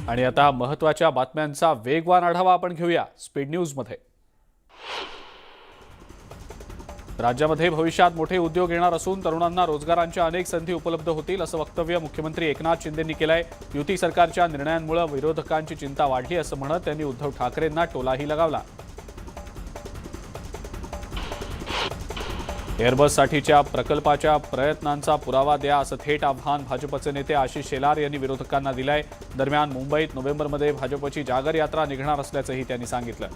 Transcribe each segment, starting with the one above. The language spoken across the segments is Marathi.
आणि आता महत्त्वाच्या बातम्यांचा वेगवान आढावा आपण घेऊया स्पीड न्यूज मध्ये। राज्यामध्ये भविष्यात मोठे उद्योग येणार असून तरुणांना रोजगारांच्या अनेक संधी उपलब्ध होतील असं वक्तव्य मुख्यमंत्री एकनाथ शिंदेंनी केलंय। युती सरकारच्या निर्णयांमुळे विरोधकांची चिंता वाढली असं म्हणत त्यांनी उद्धव ठाकरेंना टोलाही लगावला। एअरबससाठीच्या प्रकल्पाच्या प्रयत्नांचा पुरावा द्या असं थेट आव्हान भाजपचे नेते आशिष शेलार यांनी विरोधकांना दिलंय। दरम्यान मुंबईत नोव्हेंबरमध्ये भाजपची जागर यात्रा निघणार असल्याचंही त्यांनी सांगितलं।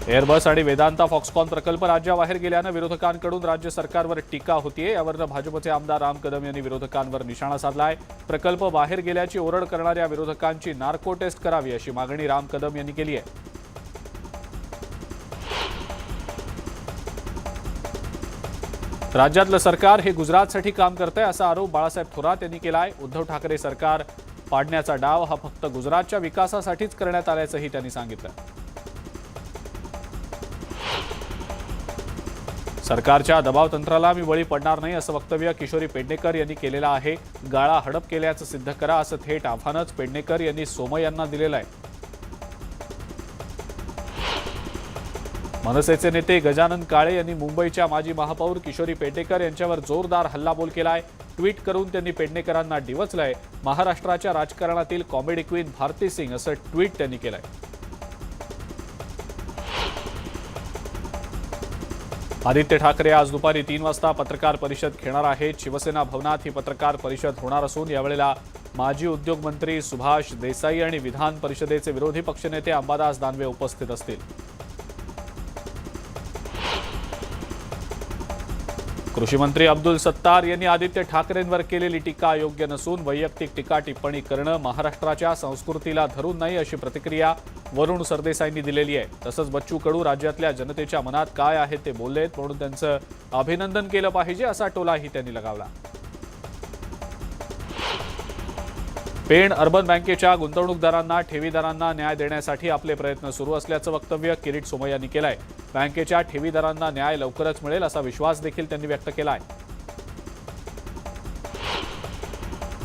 एअरबस आणि वेदांता फॉक्सकॉन प्रकल्प राज्याबाहेर गेल्यानं विरोधकांकडून राज्य सरकारवर टीका होतीये। यावरून भाजपचे आमदार राम कदम यांनी विरोधकांवर निशाणा साधलाय। प्रकल्प बाहेर गेल्याची ओरड करणाऱ्या विरोधकांची नार्को टेस्ट करावी अशी मागणी राम कदम यांनी केली आहे। राज्यातलं सरकार हे गुजरातसाठी काम करतंय असा आरोप बाळासाहेब थोरात यांनी केलाय। उद्धव ठाकरे सरकार पाडण्याचा डाव हा फक्त गुजरातच्या विकासासाठीच करण्यात आल्याचंही त्यांनी सांगितलं। सरकारच्या दबावतंत्राला मी बळी पडणार नाही असं वक्तव्य किशोरी पेडणेकर यांनी केलेलं आहे। गाळा हडप केल्याचं सिद्ध करा असं थेट आव्हानच पेडणेकर यांनी सोमय यांना दिलेलं आहे। मनसेचे नेते गजानन काळे यांनी मुंबईच्या माजी महापौर किशोरी पेडणेकर यांच्यावर जोरदार हल्लाबोल केलाय। ट्विट करून त्यांनी पेडणेकरांना डिवचलंय। महाराष्ट्राच्या राजकारणातील कॉमेडी क्वीन भारती सिंग असं ट्विट त्यांनी केलंय। आदित्य ठाकरे आज दुपारी 3 वाजता पत्रकार परिषद घेणार आहेत। शिवसेना भवनात ही पत्रकार परिषद होणार असून यावेळेला माजी उद्योग मंत्री सुभाष देसाई आणि विधान परिषदेचे विरोधी पक्षनेते अंबादास दानवे उपस्थित असतील। कृषी मंत्री अब्दुल सत्तार यांनी आदित्य ठाकरेंवर केलेली टीका योग्य नसून वैयक्तिक टीका टिप्पणी करणं महाराष्ट्राच्या संस्कृतीला धरून नाही अशी प्रतिक्रिया वरुण सरदेसाईंनी दिलेली आहे। तसंच बच्चू कडू राज्यातल्या जनतेच्या मनात काय आहे ते बोललेत म्हणून त्यांचं अभिनंदन केलं पाहिजे असा टोलाही त्यांनी लगावला। पेण अर्बन बँकेच्या गुंतवणूकदारांना ठेवीदारांना न्याय देण्यासाठी आपले प्रयत्न सुरू असल्याचं वक्तव्य किरीट सोमय्या यांनी केलंय। बँकेच्या ठेवीदारांना न्याय लवकरच मिळेल असा विश्वास देखील त्यांनी व्यक्त केलाय।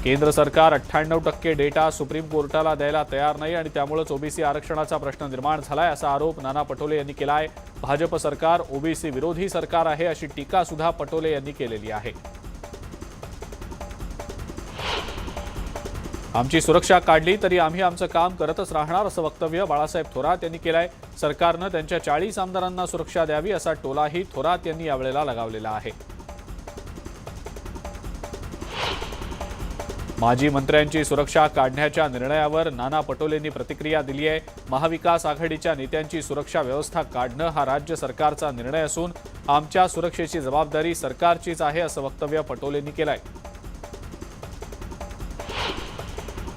केंद्र सरकार 98% डेटा सुप्रीम कोर्टाला द्यायला तयार नाही आणि त्यामुळेच ओबीसी आरक्षणाचा प्रश्न निर्माण झालाय असा आरोप नाना पटोले यांनी केलाय। भाजप सरकार ओबीसी विरोधी सरकार आहे अशी टीका सुद्धा पटोले यांनी केलेली आहे। आमची सुरक्षा काढली तरी आम्ही आमचं काम करतच राहणार असं वक्तव्य बाळासाहेब थोरात यांनी केलंय। सरकारनं त्यांच्या 40 आमदारांना सुरक्षा द्यावी असा टोलाही थोरात यांनी यावेळेला लगावलेला आहे। माजी मंत्र्यांची सुरक्षा काढण्याच्या निर्णयावर नाना पटोलेंनी प्रतिक्रिया दिली आहे। महाविकास आघाडीच्या नेत्यांची सुरक्षा व्यवस्था काढणं हा राज्य सरकारचा निर्णय असून आमच्या सुरक्षेची जबाबदारी सरकारचीच आहे असं वक्तव्य पटोलेंनी केलंय।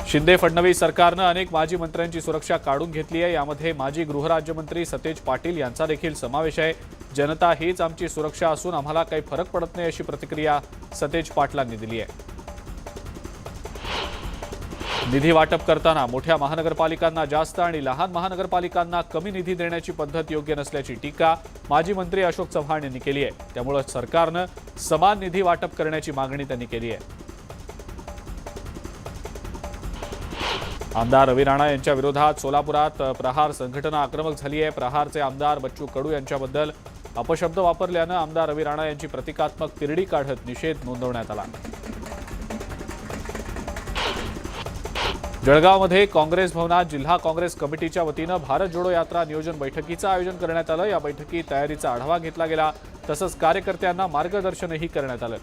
शिंदे फडणवीस सरकारनं अनेक माजी मंत्र्यांची सुरक्षा काढून घेतली आहे। यामध्ये माजी गृहराज्यमंत्री सतेज पाटील यांचा देखील समावेश आहे। जनता हीच आमची सुरक्षा असून आम्हाला काही फरक पडत नाही अशी प्रतिक्रिया सतेज पाटलांनी दिली आहे। निधी वाटप करताना मोठ्या महानगरपालिकांना जास्त आणि लहान महानगरपालिकांना कमी निधी देण्याची पद्धत योग्य नसल्याची टीका माजी मंत्री अशोक चव्हाण यांनी केली आहे। त्यामुळे सरकारनं समान निधी वाटप करण्याची मागणी त्यांनी केली आहे। आमदार रवी राणा यांच्या विरोधात सोलापुरात प्रहार संघटना आक्रमक झाली आहे। प्रहारचे आमदार बच्चू कडू यांच्याबद्दल अपशब्द वापरल्यानं आमदार रवी राणा यांची प्रतिकात्मक तिरडी काढत निषेध नोंदवण्यात आला। जळगावमध्ये काँग्रेस भवनात जिल्हा काँग्रेस कमिटीच्या वतीनं भारत जोडो यात्रा नियोजन बैठकीचं आयोजन करण्यात आलं। या बैठकीत तयारीचा आढावा घेतला गेला तसंच कार्यकर्त्यांना मार्गदर्शनही करण्यात आलं।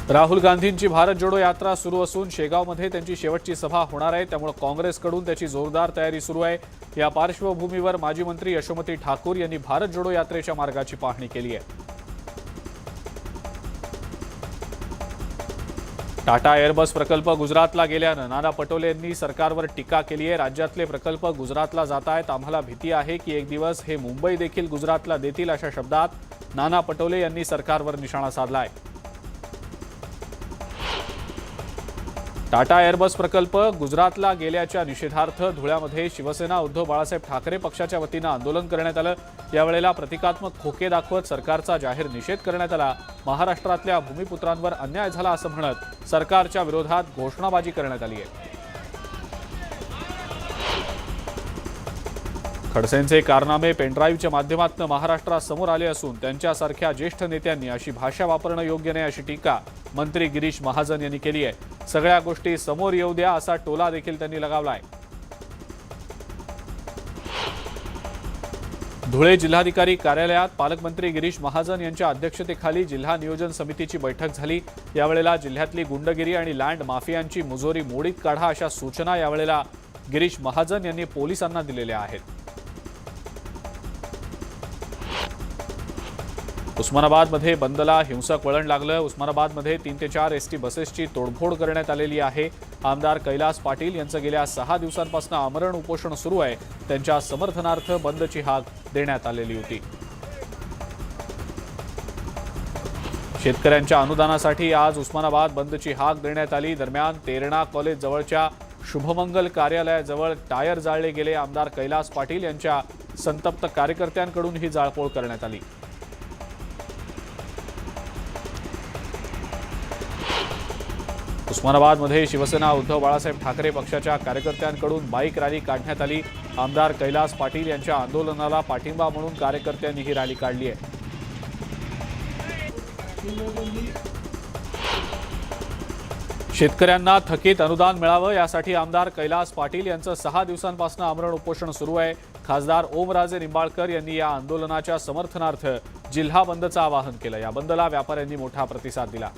राहुल गांधींची भारत जोडो यात्रा सुरू असून शेगावमध्ये त्यांची शेवटची सभा होणार आहे। त्यामुळे काँग्रेसकडून त्याची जोरदार तयारी सुरू आहे। या पार्श्वभूमीवर माजी मंत्री यशोमती ठाकूर यांनी भारत जोडो यात्रेच्या मार्गाची पाहणी केली आहे। टाटा एअरबस प्रकल्प गुजरातला गेल्यानं नाना पटोले यांनी सरकारवर टीका केली आहे। राज्यातले प्रकल्प गुजरातला जात आहेत, आम्हाला भीती आहे की एक दिवस हे मुंबई देखील गुजरातला देतील अशा शब्दात नाना पटोले यांनी सरकारवर निशाणा साधला आहे। टाटा एअरबस प्रकल्प गुजरातला गेल्याच्या निषेधार्थ धुळ्यामध्ये शिवसेना उद्धव बाळासाहेब ठाकरे पक्षाच्या वतीनं आंदोलन करण्यात आलं। यावेळेला प्रतिकात्मक खोके दाखवत सरकारचा जाहीर निषेध करण्यात आला। महाराष्ट्रातल्या भूमिपुत्रांवर अन्याय झाला असं म्हणत सरकारच्या विरोधात घोषणाबाजी करण्यात आली आहे। खडसेंचे कारनामे पेनड्राईव्हच्या माध्यमातून महाराष्ट्रात समोर आले असून त्यांच्यासारख्या ज्येष्ठ नेत्यांनी अशी भाषा वापरणं योग्य नाही अशी टीका मंत्री गिरीश महाजन यांनी केली आहे। सगळ्या गोष्टी समोर येऊ द्या असा टोला देखील त्यांनी लगावलाय। धुळे जिल्हाधिकारी कार्यालयात पालकमंत्री गिरीश महाजन यांच्या अध्यक्षतेखाली जिल्हा नियोजन समितीची बैठक झाली। यावेळेला जिल्ह्यातली गुंडगिरी आणि लँड माफियांची मुजोरी मोडीत काढा अशा सूचना यावेळेला गिरीश महाजन यांनी पोलिसांना दिलेल्या आहेत। उस्मानाबादमध्ये बंदला हिंसक वळण लागलं। उस्मानाबादमध्ये 3 ते 4 एसटी बसेसची तोडफोड करण्यात आलेली आहे। आमदार कैलास पाटील यांचं गेल्या 6 दिवसांपासून आमरण उपोषण सुरू आहे। त्यांच्या समर्थनार्थ बंदची हाक देण्यात आलेली होती। शेतकऱ्यांच्या अनुदानासाठी आज उस्मानाबाद बंदची हाक देण्यात आली। दरम्यान तेरणा कॉलेज जवळच्या शुभमंगल कार्यालयाजवळ टायर जाळले गेले। आमदार कैलास पाटील यांच्या संतप्त कार्यकर्त्यांकडून ही जाळपोळ करण्यात आली। उस्मानाबादमध्ये शिवसेना उद्धव बाळासाहेब ठाकरे पक्षाच्या कार्यकर्त्यांकडून बाईक रॅली काढण्यात आली। आमदार कैलास पाटील यांच्या आंदोलनाला पाठिंबा म्हणून कार्यकर्त्यांनी ही रॅली काढली आहे। शेतकऱ्यांना थकीत अनुदान मिळावं यासाठी आमदार कैलास पाटील यांचं 6 दिवसांपासून आमरण उपोषण सुरू आहे। खासदार ओमराजे निंबाळकर यांनी या आंदोलनाच्या समर्थनार्थ जिल्हा बंदचं आवाहन केलं। या बंदला व्यापाऱ्यांनी मोठा प्रतिसाद दिला।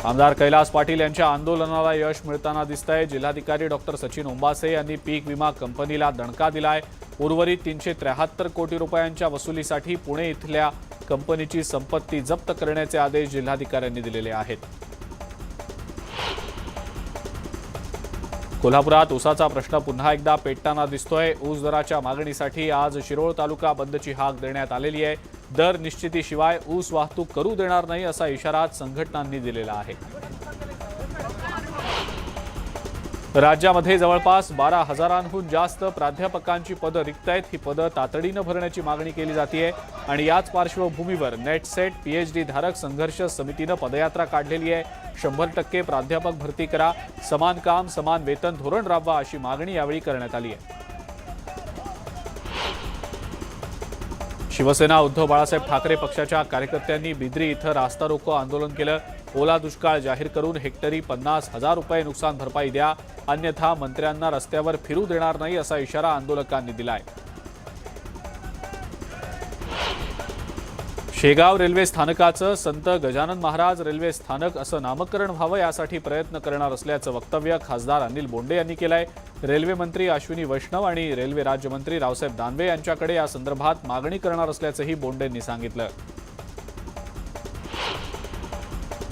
आमदार कैलास पाटील यांच्या आंदोलनाला यश मिळताना दिसतंय। जिल्हाधिकारी डॉक्टर सचिन ओंबासे यांनी पीक विमा कंपनीला दणका दिलाय। उर्वरित 373 कोटी रुपयांच्या वसुलीसाठी पुणे इथल्या कंपनीची संपत्ती जप्त करण्याचे आदेश जिल्हाधिकाऱ्यांनी दिलेले आहेत। कोल्हापुरात ऊसाचा प्रश्न पुन्हा एकदा पेटताना दिसतोय। ऊस दराच्या मागणीसाठी आज शिरोळ तालुका बंदची हाक देण्यात आलेली आहे। दर निश्चितीशिवाय ऊस वाहतूक करू देणार नाही असा इशारा संघटनांनी दिलेला आहे। राज्यामध्ये जवळपास 12,000हून जास्त प्राध्यापकांची पदं रिक्त आहेत। ही पदं तातडीनं भरण्याची मागणी केली जाते आणि याच पार्श्वभूमीवर नेट सेट पीएचडी धारक संघर्ष समितीनं पदयात्रा काढलेली आहे। 100% प्राध्यापक भरती करा, समान काम समान वेतन धोरण राबवा अशी मागणी यावेळी करण्यात आली आहे। शिवसेना उद्धव बाळासाहेब ठाकरे पक्षाच्या कार्यकर्त्यांनी बिद्री इथं रास्ता रोको आंदोलन केलं। ओला दुष्काळ जाहीर करून हेक्टरी 50,000 रुपये नुकसान भरपाई द्या, अन्यथा मंत्र्यांना रस्त्यावर फिरू देणार नाही असा इशारा आंदोलकांनी दिलाय। शेगाव रेल्वे स्थानकाचं संत गजानन महाराज रेल्वे स्थानक असं नामकरण व्हावं यासाठी प्रयत्न करणार असल्याचं वक्तव्य खासदार अनिल बोंडे यांनी केलंय। रेल्वे मंत्री अश्विनी वैष्णव आणि रेल्वे राज्यमंत्री रावसाहेब दानवे यांच्याकडे या संदर्भात मागणी करणार असल्याचंही बोंडेंनी सांगितलं।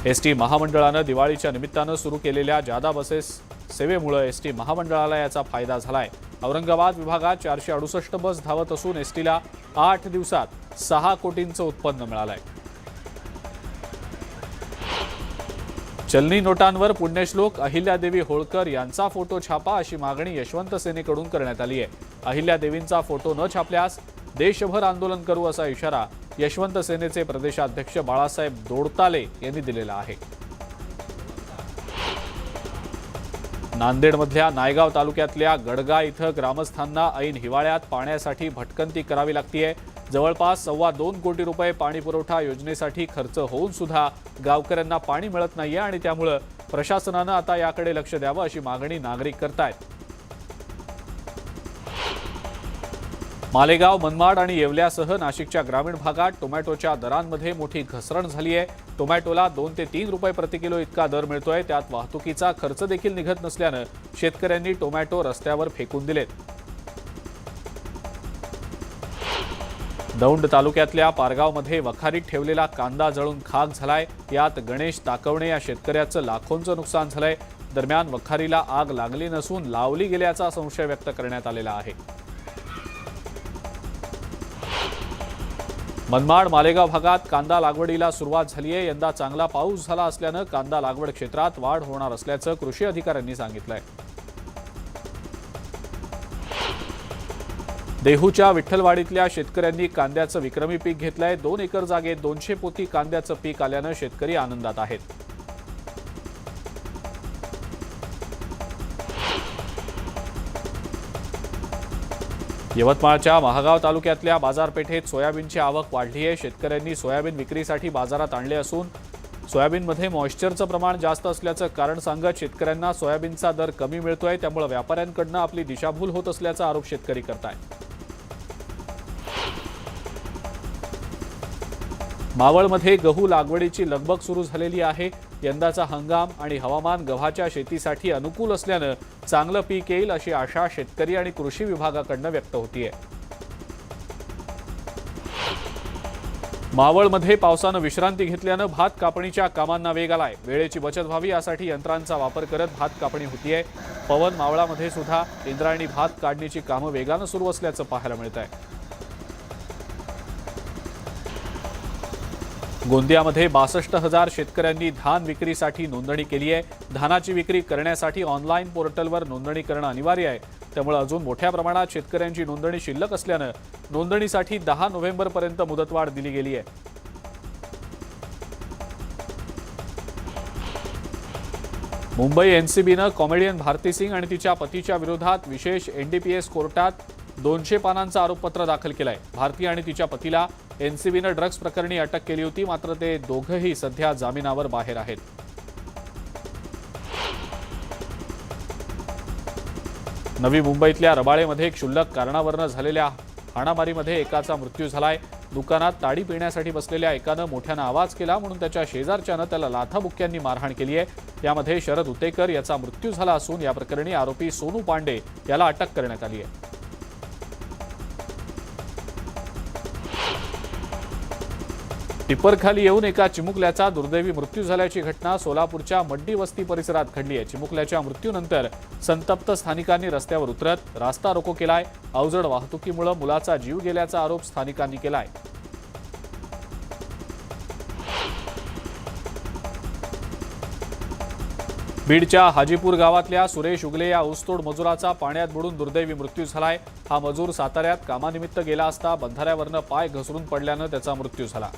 एसटी महामंडळानं दिवाळीच्या निमित्तानं सुरू केलेल्या जादा बसेस सेवेमुळे एसटी महामंडळाला याचा फायदा झालाय। औरंगाबाद विभागात 468 बस धावत असून एसटीला 8 दिवसात 6 कोटींचं उत्पन्न मिळालंय। चलनी नोटांवर पुण्यश्लोक अहिल्यादेवी होळकर यांचा फोटो छापा अशी मागणी यशवंत सेनेकडून करण्यात आली आहे। अहिल्यादेवींचा फोटो न छापल्यास देशभर आंदोलन करू असा इशारा यशवंत सेनेचे प्रदेशाध्यक्ष बाळासाहेब दोडताले यांनी दिलेला आहे। नांदेडमधल्या नायगाव तालुक्यातल्या गडगा इथं ग्रामस्थांना ऐन हिवाळ्यात पाण्यासाठी भटकंती करावी लागतेय। जवळपास 2.25 कोटी रुपये पाणी पुरवठा योजनेसाठी खर्च होऊन सुद्धा गावकऱ्यांना पाणी मिळत नाहीये आणि त्यामुळे प्रशासनानं आता याकडे लक्ष द्यावं अशी मागणी नागरिक करतायत। मालेगाव, मनमाड आणि येवल्यासह नाशिकच्या ग्रामीण भागात टोमॅटोच्या दरांमध्ये मोठी घसरण झाली आहे। टोमॅटोला 2 ते 3 रुपये प्रति किलो इतका दर मिळतोय। त्यात वाहतुकीचा खर्च देखील निघत नसल्यानं शेतकऱ्यांनी टोमॅटो रस्त्यावर फेकून दिलेत। दौंड तालुक्यातल्या पारगावमध्ये वखारीत ठेवलेला कांदा जळून खाक झालाय। यात गणेश ताकवणे या शेतकऱ्याचं लाखोंचं नुकसान झालंय। दरम्यान वखारीला आग लागली नसून लावली गेल्याचा संशय व्यक्त करण्यात आलेला आहे। मनमाड मालेगाव भागात कांदा लागवडीला सुरुवात झाली आहे। यंदा चांगला पाऊस झाला असल्यानं कांदा लागवड क्षेत्रात वाढ होणार असल्याचं कृषी अधिकाऱ्यांनी सांगितलंय। देहूच्या विठ्ठलवाडीतल्या शेतकऱ्यांनी कांद्याचं विक्रमी पीक घेतलंय। 2 एकर जागेत 200 पोती कांद्याचं पीक आल्यानं शेतकरी आनंदात आहेत। यवतमाळच्या महागाव तालुक्यातल्या बाजारपेठेत सोयाबीनची आवक वाढली आहे। शेतकऱ्यांनी सोयाबीन विक्रीसाठी बाजारात आणले असून सोयाबीनमध्ये मॉइश्चरचं प्रमाण जास्त असल्याचं कारण सांगत शेतकऱ्यांना सोयाबीनचा दर कमी मिळतोय, त्यामुळे व्यापाऱ्यांकडून आपली दिशाभूल होत असल्याचा आरोप शेतकरी करतायत। मावळमध्ये गहू लागवडीची लगबग सुरू झालेली आहे। यंदाचा हंगाम आणि हवामान गव्हाच्या शेतीसाठी अनुकूल असल्यानं चांगलं पीक येईल अशी आशा शेतकरी आणि कृषी विभागाकडून व्यक्त होतीये। मावळमध्ये पावसानं विश्रांती घेतल्यानं भात कापणीच्या कामांना वेग आलाय। वेळेची बचत व्हावी यासाठी यंत्रांचा वापर करत भात कापणी होतीये। पवन मावळामध्ये सुद्धा इंद्रायणी भात काढणीची कामं वेगानं सुरू असल्याचं पाहायला मिळतंय। गोंदियामध्ये 62,000 शेतकऱ्यांनी धान विक्रीसाठी नोंदणी केली आहे। धानाची विक्री करण्यासाठी ऑनलाईन पोर्टलवर नोंदणी करणं अनिवार्य आहे, त्यामुळे अजून मोठ्या प्रमाणात शेतकऱ्यांची नोंदणी शिल्लक असल्यानं नोंदणीसाठी 10 नोव्हेंबरपर्यंत मुदतवाढ दिली गेली आहे। मुंबई एनसीबीनं कॉमेडियन भारती सिंग आणि तिच्या पतीच्या विरोधात विशेष एनडीपीएस कोर्टात 200 पानांचं आरोपपत्र दाखल केलंय। भारती आणि तिच्या पतीला एनसीबीनं ड्रग्ज प्रकरणी अटक केली होती, मात्र ते दोघंही सध्या जामिनावर बाहेर आहेत। नवी मुंबईतल्या रबाळेमध्ये क्षुल्लक कारणावरून झालेल्या हाणामारीमध्ये एकाचा मृत्यू झालाय। दुकानात ताडी पिण्यासाठी बसलेल्या एकानं मोठ्यानं आवाज केला म्हणून त्याच्या शेजारच्यानं त्याला लाथाबुक्क्यांनी मारहाण केली आहे। यामध्ये शरद उतेकर याचा मृत्यू झाला असून या प्रकरणी आरोपी सोनू पांडे याला अटक करण्यात आली आहे। टिप्परखाली येऊन एका चिमुकल्याचा दुर्दैवी मृत्यू झाल्याची घटना सोलापूरच्या मड्डी वस्ती परिसरात घडली आहे। चिमुकल्याच्या मृत्यूनंतर संतप्त स्थानिकांनी रस्त्यावर उतरत रास्ता रोको केलाय। अवजड वाहतुकीमुळे मुलाचा जीव गेल्याचा आरोप स्थानिकांनी केलाय। बीडच्या हाजीपूर गावातल्या सुरेश उगले या ऊसतोड मजुराचा पाण्यात बुडून दुर्दैवी मृत्यू झालाय। हा मजूर साताऱ्यात कामानिमित्त गेला असता बंधाऱ्यावरनं पाय घसरून पडल्यानं त्याचा मृत्यू झाला।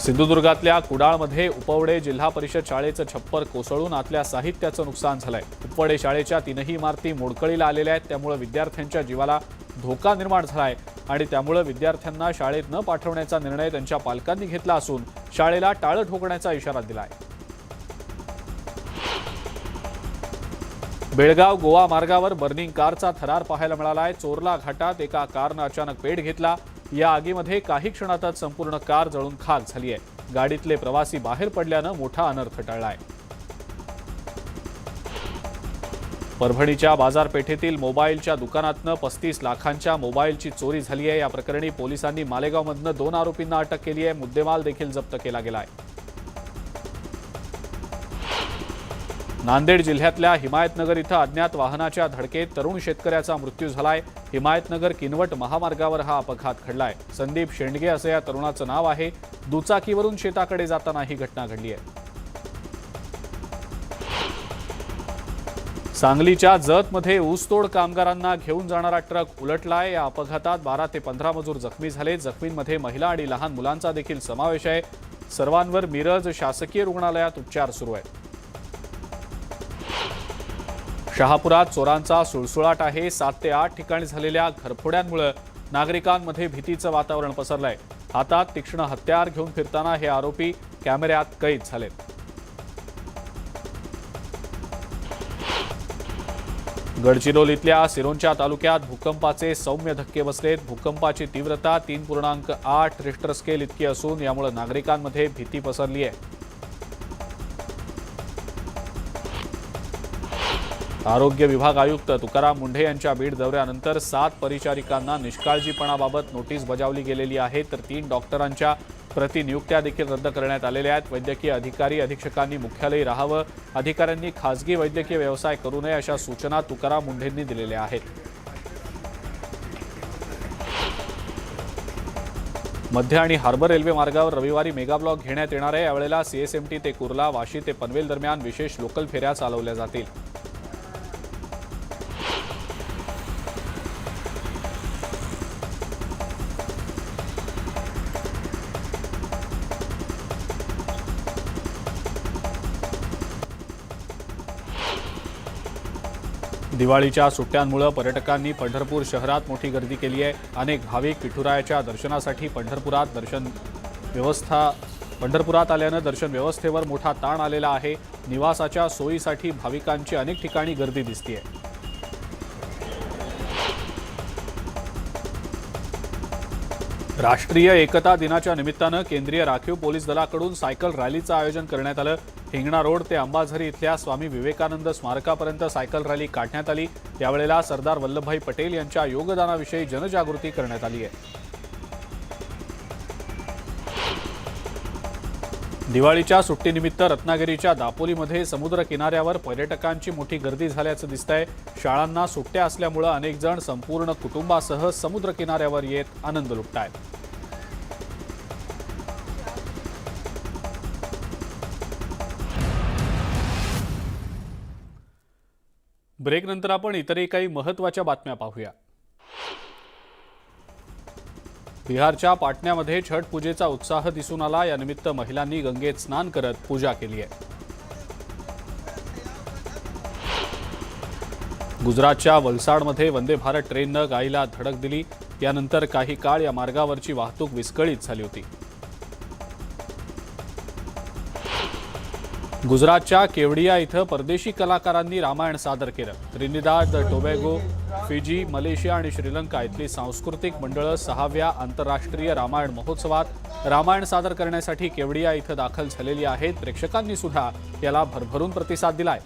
सिंधुदुर्गातल्या कुडाळमध्ये उपवडे जिल्हा परिषद शाळेचं छप्पर कोसळून आतल्या साहित्याचं नुकसान झालंय। उपवडे शाळेच्या 3ही इमारती मोडकळीला आलेल्या आहेत, त्यामुळे विद्यार्थ्यांच्या जीवाला धोका निर्माण झालाय आणि त्यामुळे विद्यार्थ्यांना शाळेत न पाठवण्याचा निर्णय त्यांच्या पालकांनी घेतला असून शाळेला टाळं ठोकण्याचा इशारा दिलाय। बेळगाव गोवा मार्गावर बर्निंग कारचा थरार पाहायला मिळालाय। चोरला घाटात एका कारनं अचानक पेट घेतला। या आगीमध्ये काही क्षणातच संपूर्ण कार जळून खाक झाली आहे। गाडीतले प्रवासी बाहेर पडल्यानं मोठा अनर्थ टळलाय। परभणीच्या बाजारपेठेतील मोबाईलच्या दुकानातनं 35 लाखांच्या मोबाईलची चोरी झाली आहे। या प्रकरणी पोलिसांनी मालेगावमधनं 2 आरोपींना अटक केली आहे। मुद्देमाल देखील जप्त केला गेलाय। नांदेड जिल्ह्यातल्या हिमायतनगर इथं अज्ञात वाहनाच्या धडकेत तरुण शेतकऱ्याचा मृत्यू झालाय। हिमायतनगर किनवट महामार्गावर हा अपघात घडलाय। संदीप शेंडगे असं या तरुणाचं नाव आहे। दुचाकीवरून शेताकडे जाताना ही घटना घडली आहे। सांगलीच्या जतमध्ये ऊसतोड कामगारांना घेऊन जाणारा ट्रक उलटलाय। या अपघातात 12 ते 15 मजूर जखमी झाले। जखमींमध्ये महिला आणि लहान मुलांचा देखील समावेश आहे। सर्वांवर मिरज शासकीय रुग्णालयात उपचार सुरू आहेत। शहापुरात चोरांचा सुळसुळाट आहे। 7 ते 8 ठिकाणी झालेल्या घरफोड्यांमुळे नागरिकांमध्ये भीतीचं वातावरण पसरलंय। हातात तीक्ष्ण हत्यार घेऊन फिरताना हे आरोपी कॅमेऱ्यात कैद झालेत। गडचिरोलीतल्या सिरोंचा तालुक्यात भूकंपाचे सौम्य धक्के बसलेत। भूकंपाची तीव्रता 3.8 रिश्टर स्केल इतकी असून यामुळे नागरिकांमध्ये भीती पसरली आहे। आरोग्य विभाग आयुक्त तुकाराम मुंढे यांच्या बीड दौऱ्यानंतर 7 परिचारिकांना निष्काळजीपणाबाबत नोटीस बजावली गेलेली आहे, तर 3 डॉक्टरांच्या प्रतिनियुक्त्या देखील रद्द करण्यात आलेल्या आहेत। वैद्यकीय अधिकारी अधीक्षकांनी मुख्यालयी राहावं, अधिकाऱ्यांनी खासगी वैद्यकीय व्यवसाय करू नये अशा सूचना तुकाराम मुंढेंनी दिलेल्या आहेत। मध्य आणि हार्बर रेल्वे मार्गावर रविवारी मेगा ब्लॉक घेण्यात येणार आहे। यावेळेला सीएसएमटी ते कुर्ला, वाशी ते पनवेल दरम्यान विशेष लोकल फेऱ्या चालवल्या जातील। दिवाळीच्या सुट्ट्यांमुळे पर्यटकांनी पंढरपूर शहरात मोठी गर्दी केली आहे। अनेक भाविक विठुरायाच्या दर्शनासाठी पंढरपुरात आल्यानं दर्शन व्यवस्थेवर मोठा ताण आलेला आहे। निवासाच्या सोयीसाठी भाविकांची अनेक ठिकाणी गर्दी दिसतेय। राष्ट्रीय एकता दिनाच्या निमित्तानं केंद्रीय राखीव पोलीस दलाकडून सायकल रॅलीचं आयोजन करण्यात आलं। हिंगणा रोड ते अंबाझरी इथल्या स्वामी विवेकानंद स्मारकापर्यंत सायकल रॅली काढण्यात आली। यावेळेला सरदार वल्लभभाई पटेल यांच्या योगदानाविषयी जनजागृती करण्यात आली आहे। दिवाळीच्या सुट्टीनिमित्त रत्नागिरीच्या दापोलीमध्ये समुद्र किनाऱ्यावर पर्यटकांची मोठी गर्दी झाल्याचं दिसतंय। शाळांना सुट्ट्या असल्यामुळे अनेक जण संपूर्ण कुटुंबासह समुद्र किनाऱ्यावर येत आनंद लुटतायत। ब्रेकनंतर आपण इतरही काही महत्त्वाच्या बातम्या पाहूया। बिहारच्या पाटण्यामध्ये छठ पूजेचा उत्साह दिसून आला। यानिमित्त महिलांनी गंगेत स्नान करत पूजा केली आहे। गुजरातच्या वलसाडमध्ये वंदे भारत ट्रेननं गाईला धडक दिली। यानंतर काही काळ या मार्गावरची वाहतूक विस्कळीत झाली होती। गुजरातच्या केवडिया इथं परदेशी कलाकारांनी रामायण सादर केलं। त्रिनिदाद, टोबॅगो, फिजी, मलेशिया आणि श्रीलंका इथली सांस्कृतिक मंडळं 6व्या आंतरराष्ट्रीय रामायण महोत्सवात रामायण सादर करण्यासाठी केवडिया इथं दाखल झालेली आहेत। प्रेक्षकांनी सुद्धा याला भरभरून प्रतिसाद दिलाय।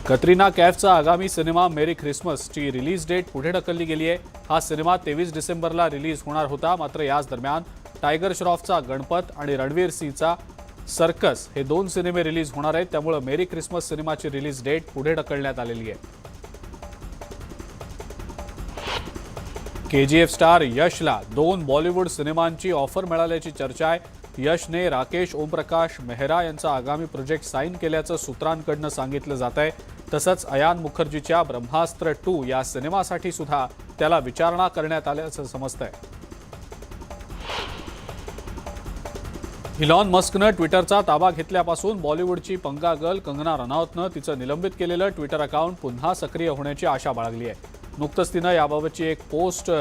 कतरिना कैफचा आगामी सिनेमा मेरी ख्रिसमसची रिलीज डेट पुढे ढकलली गेली आहे। हा सिनेमा 23 डिसेंबरला रिलीज होणार होता, मात्र याच दरम्यान टायगर श्रॉफचा गणपत आणि रणवीर सिंहचा सर्कस हे 2 सिनेमे रिलीज होणार आहेत। त्यामुळे मेरी ख्रिसमस सिनेमाची रिलीज डेट पुढे ढकलण्यात आलेली आहे। केजीएफ स्टार यशला 2 बॉलिवूड सिनेमांची ऑफर मिळाल्याची चर्चा आहे। यशने राकेश ओमप्रकाश मेहरा यांचा आगामी प्रोजेक्ट साईन केल्याचं सूत्रांकडून सांगितलं जात आहे। तसंच अयान मुखर्जीच्या ब्रह्मास्त्र 2 या सिनेमासाठी सुद्धा त्याला विचारणा करण्यात आल्याचं समजतंय। इलॉन मस्कनं ट्विटरचा ताबा घेतल्यापासून बॉलिवूडची पंगा गर्ल कंगना रनौतनं तिचं निलंबित केलेलं ट्विटर अकाउंट पुन्हा सक्रिय होण्याची आशा बाळगली आहे। नुकतंच तिनं याबाबतची एक पोस्ट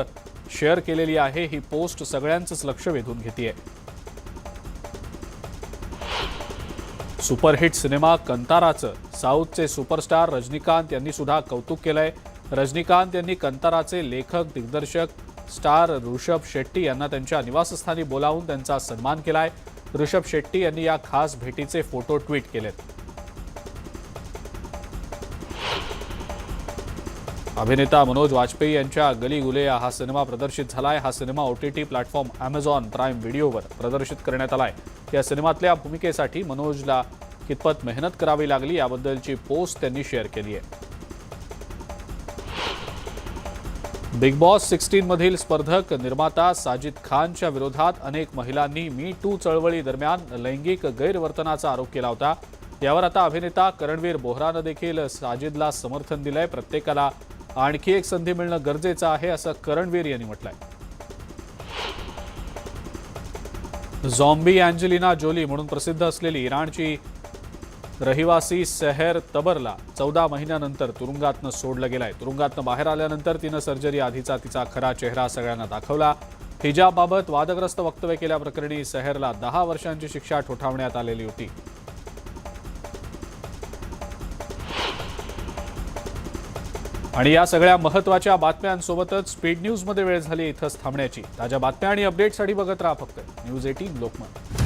शेअर केलेली आहे। ही पोस्ट सगळ्यांचंच लक्ष वेधून घेतेय। सुपरहिट सिनेमा कंताराचं साऊथचे सुपरस्टार रजनीकांत यांनी सुद्धा कौतुक केलंय। रजनीकांत यांनी कंताराचे लेखक दिग्दर्शक स्टार ऋषभ शेट्टी यांना त्यांच्या निवासस्थानी बोलावून त्यांचा सन्मान केलाय। ऋषभ शेट्टी यांनी या खास भेटीचे फोटो ट्विट केलेत। अभिनेता मनोज वाजपेयी यांच्या गली गुलेया हा सिनेमा प्रदर्शित झालाय। हा cinema OTT platform Amazon prime व्हिडिओवर प्रदर्शित करण्यात आलाय। या सिनेमातल्या भूमिकेसाठी मनोजला कितपत मेहनत करावी लागली याबद्दलची पोस्ट त्यांनी शेअर केली आहे। बिग बॉस 16 मधील स्पर्धक निर्माता साजिद खानच्या विरोधात अनेक महिलांनी मी टू चळवळी दरम्यान लैंगिक गैरवर्तनाचा आरोप केला होता। यावर आता अभिनेता करणवीर बोहरानं देखील साजिदला समर्थन दिलंय। प्रत्येकाला आणखी एक संधी मिळणं गरजेचं आहे असं करणवीर यांनी म्हटलंय। झॉम्बी अँजेलिना जोली म्हणून प्रसिद्ध असलेली इराणची रहिवासी सेहर तबरला 14 महिन्यानंतर तुरुंगातनं सोडलं गेलंय। तुरुंगातनं बाहेर आल्यानंतर तिनं सर्जरी आधीचा तिचा खरा चेहरा सगळ्यांना दाखवला। हिजाबबाबत वादग्रस्त वक्तव्य केल्याप्रकरणी सेहरला 10 वर्षांची शिक्षा ठोठावण्यात आलेली होती। आणि या सगळ्या महत्त्वाच्या बातम्यांसोबतच स्पीड न्यूजमध्ये वेळ झाली इथंच थांबण्याची। ताज्या बातम्या आणि अपडेट्ससाठी बघत राहा फक्त न्यूज 18 लोकमत।